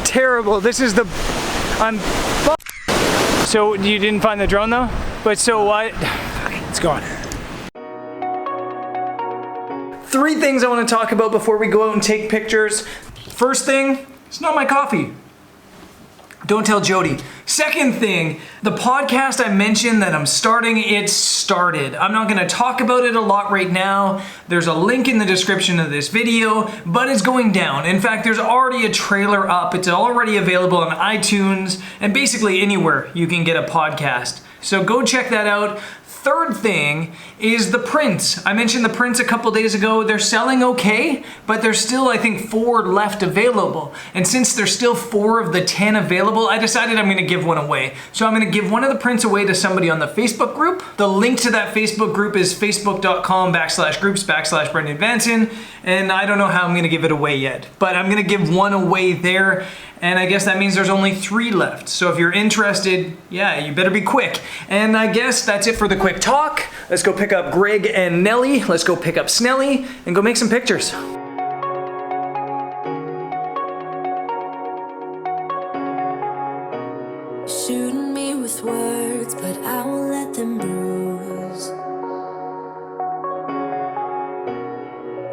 terrible. This is the, So you didn't find the drone though? But so what? It's gone. 3 things I want to talk about before we go out and take pictures. First thing, it's not my coffee. Don't tell Jody. Second thing, the podcast I mentioned that I'm starting, it's started. I'm not gonna talk about it a lot right now. There's a link in the description of this video, but it's going down. In fact, there's already a trailer up. It's already available on iTunes and basically anywhere you can get a podcast. So go check that out. Third thing is the prints. I mentioned the prints a couple days ago. They're selling okay, but there's still, I think, 4 left available. And since there's still 4 of the 10 available, I decided I'm gonna give one away. So I'm gonna give one of the prints away to somebody on the Facebook group. The link to that Facebook group is facebook.com/groups/Brendan Vanson. And I don't know how I'm gonna give it away yet, but I'm gonna give one away there. And I guess that means there's only 3 left. So if you're interested, yeah, you better be quick. And I guess that's it for the quick talk. Let's go pick up Greg and Nelly. Let's go pick up Snelly and go make some pictures. Shooting me with words, but I won't let them bruise.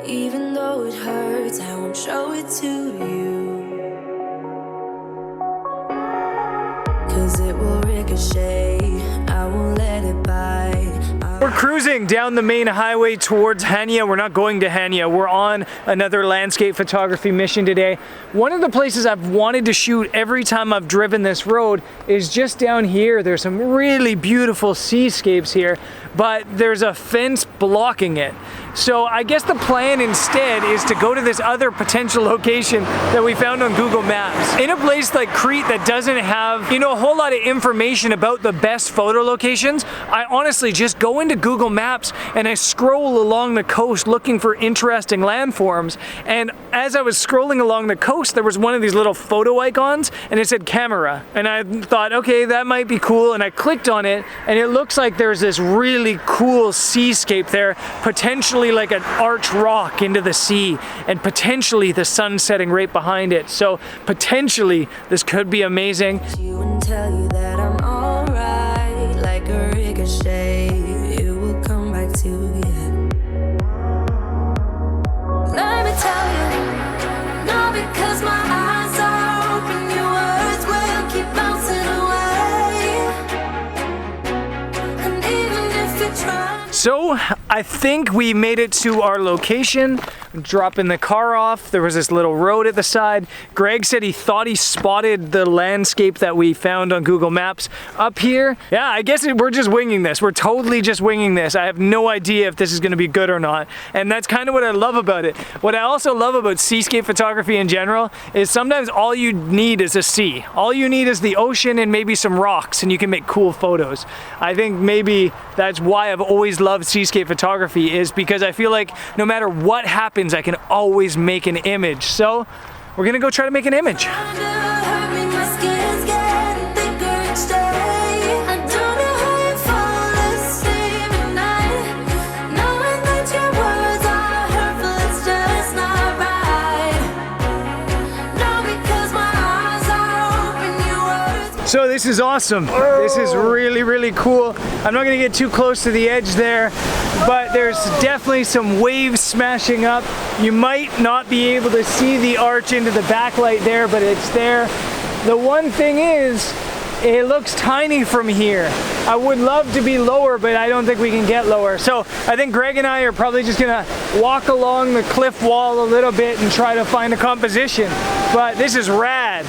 Even though it hurts, I won't show it to you. 'Cause it will ricochet, I won't let it bite. We're cruising down the main highway towards Hania. We're not going to Hania. We're on another landscape photography mission today. One of the places I've wanted to shoot every time I've driven this road is just down here. There's some really beautiful seascapes here, but there's a fence blocking it. So I guess the plan instead is to go to this other potential location that we found on Google Maps. In a place like Crete that doesn't have, you know, a whole lot of information about the best photo locations, I honestly just go into Google Maps and I scroll along the coast looking for interesting landforms. And as I was scrolling along the coast, there was one of these little photo icons and it said camera. And I thought, okay, that might be cool. And I clicked on it and it looks like there's this really cool seascape there, potentially like an arch rock into the sea and potentially the sun setting right behind it. So potentially this could be amazing. You and tell you that I'm alright, like a ricochet, it will come back to you. Let me tell you, not because my eyes are open, your words will keep bouncing away. And even if you try. So I think we made it to our location, dropping the car off. There was this little road at the side. Greg said he thought he spotted the landscape that we found on Google Maps up here. Yeah, I guess we're just winging this. We're totally just winging this. I have no idea if this is gonna be good or not. And that's kind of what I love about it. What I also love about seascape photography in general is sometimes all you need is a sea. All you need is the ocean and maybe some rocks and you can make cool photos. I think maybe that's why I've always loved seascape photography, is because I feel like no matter what happens, I can always make an image. So we're gonna go try to make an image. So this is awesome. This is really, really cool. I'm not gonna get too close to the edge there, but there's definitely some waves smashing up. You might not be able to see the arch into the backlight there, but it's there. The one thing is, it looks tiny from here. I would love to be lower, but I don't think we can get lower. So I think Greg and I are probably just gonna walk along the cliff wall a little bit and try to find a composition. But this is rad.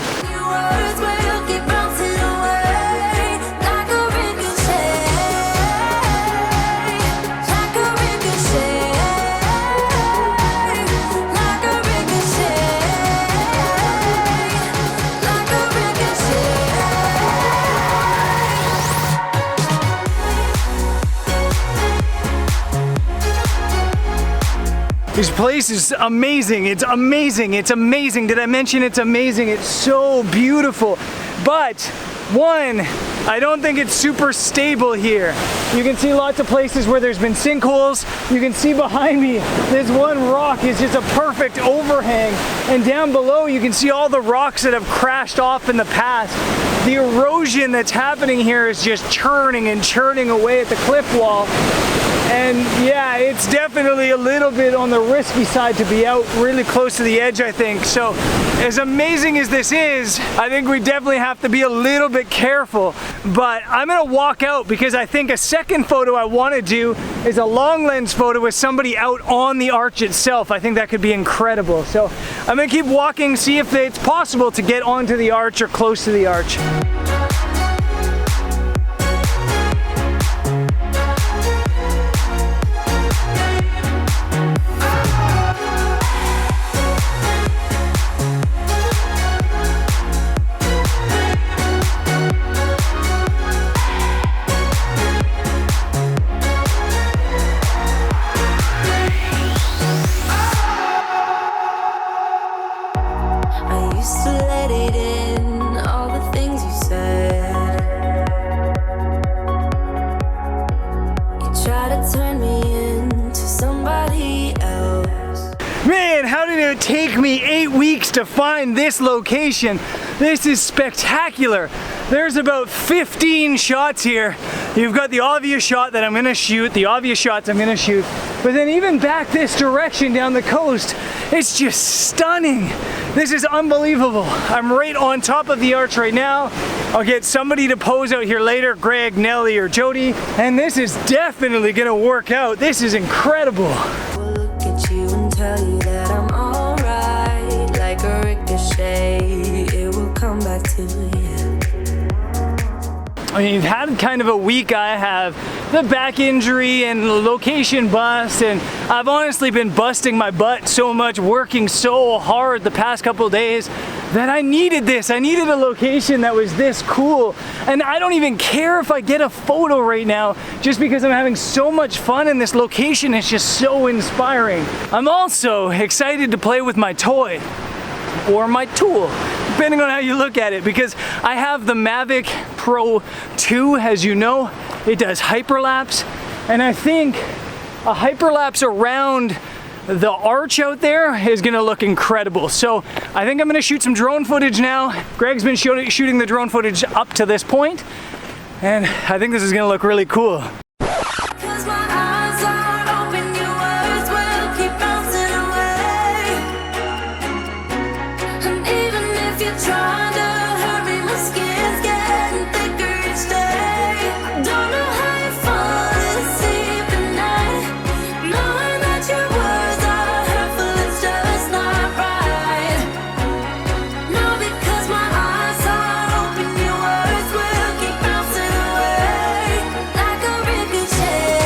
This place is amazing. It's amazing. It's amazing. Did I mention it's amazing? It's so beautiful. But one, I don't think it's super stable here. You can see lots of places where there's been sinkholes. You can see behind me, this one rock is just a perfect overhang. And down below, you can see all the rocks that have crashed off in the past. The erosion that's happening here is just churning and churning away at the cliff wall. And yeah, it's definitely a little bit on the risky side to be out really close to the edge, I think. So as amazing as this is, I think we definitely have to be a little bit careful. But I'm gonna walk out because I think a second photo I wanna do is a long lens photo with somebody out on the arch itself. I think that could be incredible. So I'm gonna keep walking, see if it's possible to get onto the arch or close to the arch. Man, how did it take me 8 weeks to find this location? This is spectacular. There's about 15 shots here. You've got the obvious shot that I'm gonna shoot, the obvious shots I'm gonna shoot, but then even back this direction down the coast, it's just stunning. This is unbelievable. I'm right on top of the arch right now. I'll get somebody to pose out here later, Greg, Nelly, or Jody, and this is definitely gonna work out. This is incredible. Tell you that I'm alright, like a ricochet, it will come back to you. I mean, you've had kind of a week. I have the back injury and location bust, and I've honestly been busting my butt so much, working so hard the past couple days that I needed this. I needed a location that was this cool. And I don't even care if I get a photo right now, just because I'm having so much fun and this location is just so inspiring. I'm also excited to play with my toy, or my tool, depending on how you look at it, because I have the Mavic Pro 2, as you know. It does hyperlapse, and I think a hyperlapse around the arch out there is gonna look incredible. So I think I'm gonna shoot some drone footage now. Greg's been shooting the drone footage up to this point, and I think this is gonna look really cool. Cause my eyes are open, your words will keep bouncing away. And even if you're trying to hurt me, my skin's getting thicker each day. Don't know how you fall asleep at night, knowing that your words are hurtful, it's just not right. No, because my eyes are open, your words will keep bouncing away like a ricochet.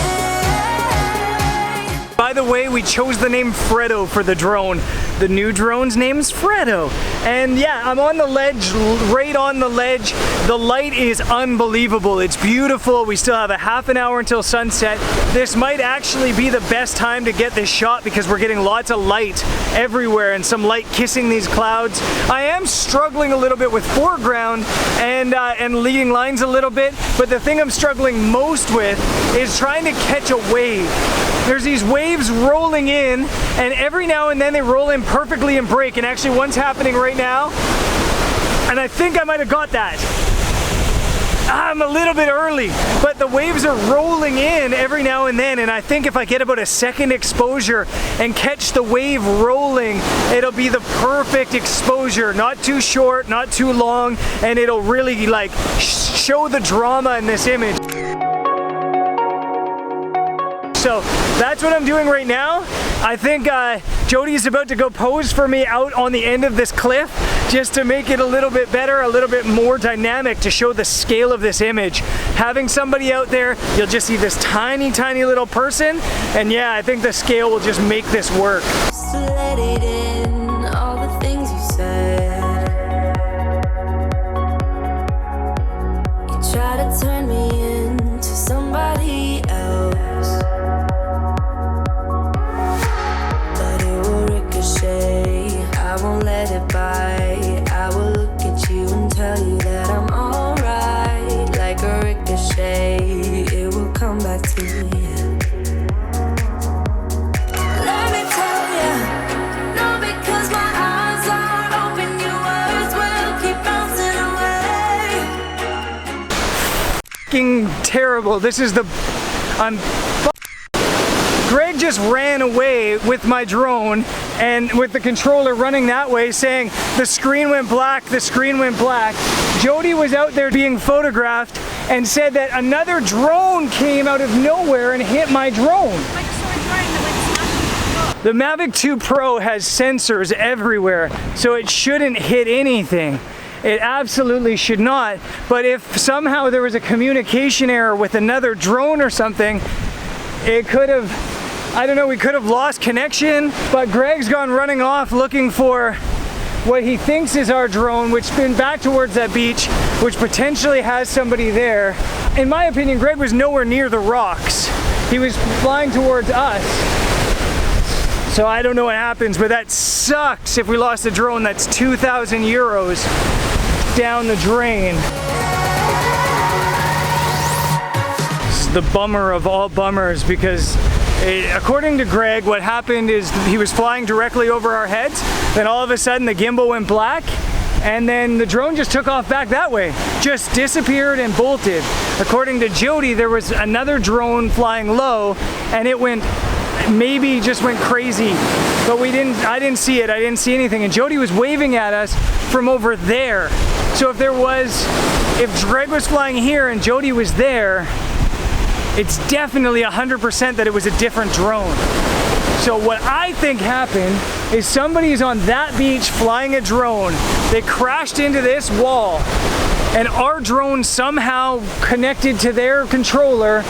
By the way, we chose the name Freddo for the drone. The new drone's name's Freddo. And yeah, I'm on the ledge, right on the ledge. The light is unbelievable. It's beautiful. We still have a half an hour until sunset. This might actually be the best time to get this shot because we're getting lots of light everywhere and some light kissing these clouds. I am struggling a little bit with foreground and leading lines a little bit, but the thing I'm struggling most with is trying to catch a wave. There's these waves rolling in, and every now and then they roll in perfectly and break, and actually one's happening right now, and I think I might have got that. I'm a little bit early, but the waves are rolling in every now and then, and I think if I get about a second exposure and catch the wave rolling, it'll be the perfect exposure. Not too short, not too long, and it'll really like show the drama in this image. So that's what I'm doing right now. I think Jody's about to go pose for me out on the end of this cliff just to make it a little bit better, a little bit more dynamic to show the scale of this image. Having somebody out there, you'll just see this tiny, tiny little person, and yeah, I think the scale will just make this work. Just to let it in, all the things you said. You try to turn me into somebody else, but it will ricochet. I won't let it bite. I will look at you and tell you that I'm alright, like Let me tell ya, no, because my eyes are open, your words will keep bouncing away. Fucking terrible. This is the... Greg just ran away with my drone and with the controller running that way saying the screen went black, the screen went black. Jody was out there being photographed and said that another drone came out of nowhere and hit my drone. The Mavic 2 Pro has sensors everywhere, so it shouldn't hit anything. It absolutely should not. But if somehow there was a communication error with another drone or something, it could have, I don't know, we could have lost connection. But Greg's gone running off looking for what he thinks is our drone, which been back towards that beach, which potentially has somebody there. In my opinion, Greg was nowhere near the rocks. He was flying towards us. So I don't know what happens, but that sucks if we lost the drone. That's 2,000 euros down the drain. It's the bummer of all bummers because according to Greg, what happened is he was flying directly over our heads, then all of a sudden the gimbal went black, and then the drone just took off back that way. Just disappeared and bolted. According to Jody, there was another drone flying low, and it went, maybe just went crazy. But I didn't see it, I didn't see anything. And Jody was waving at us from over there. So if Greg was flying here and Jody was there, it's definitely 100% that it was a different drone. So what I think happened is somebody's on that beach flying a drone. They crashed into this wall and our drone somehow connected to their controller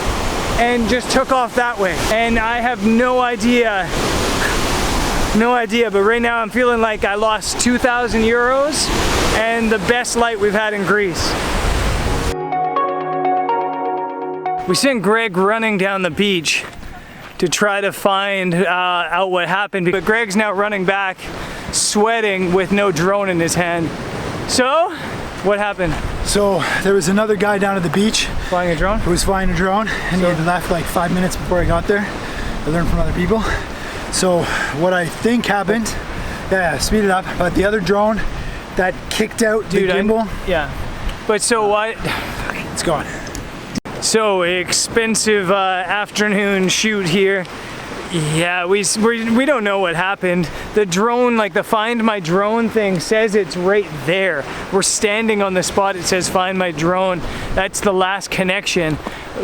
and just took off that way. And I have no idea, but right now I'm feeling like I lost 2,000 euros and the best light we've had in Greece. We sent Greg running down the beach to try to find out what happened, but Greg's now running back, sweating with no drone in his hand. So, what happened? So there was another guy down at the beach Flying a drone? who was flying a drone, and he had left like 5 minutes before I got there. I learned from other people. So what I think happened, speed it up, but the other drone that kicked out the gimbal. Yeah, but so what? It's gone. So expensive afternoon shoot here. Yeah, we don't know what happened. The drone, like the Find My Drone thing says it's right there. We're standing on the spot, it says Find My Drone. That's the last connection.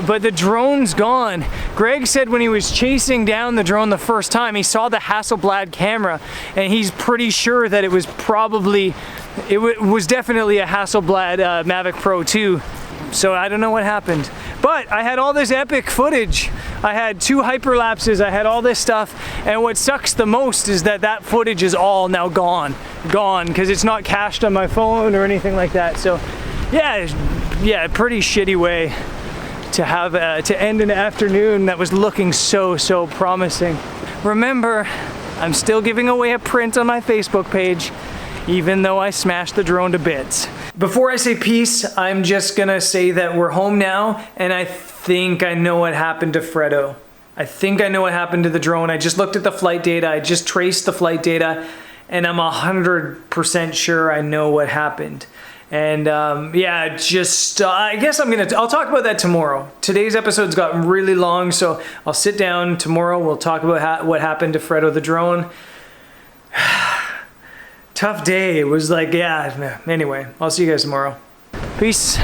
But the drone's gone. Greg said when he was chasing down the drone the first time, he saw the Hasselblad camera, and he's pretty sure that it was definitely a Hasselblad Mavic Pro 2. So I don't know what happened. But I had all this epic footage. I had 2 hyperlapses, I had all this stuff, and what sucks the most is that footage is all now gone, because it's not cached on my phone or anything like that. So yeah, pretty shitty way to have to end an afternoon that was looking so promising. Remember, I'm still giving away a print on my Facebook page, even though I smashed the drone to bits. Before I say peace, I'm just gonna say that we're home now, and I think I know what happened to Freddo. I think I know what happened to the drone. I just looked at the flight data, I just traced the flight data, and I'm 100% sure I know what happened. And I guess I'll talk about that tomorrow. Today's episode's gotten really long, so I'll sit down tomorrow, we'll talk about what happened to Freddo the drone. Tough day. It was like, anyway, I'll see you guys tomorrow. Peace.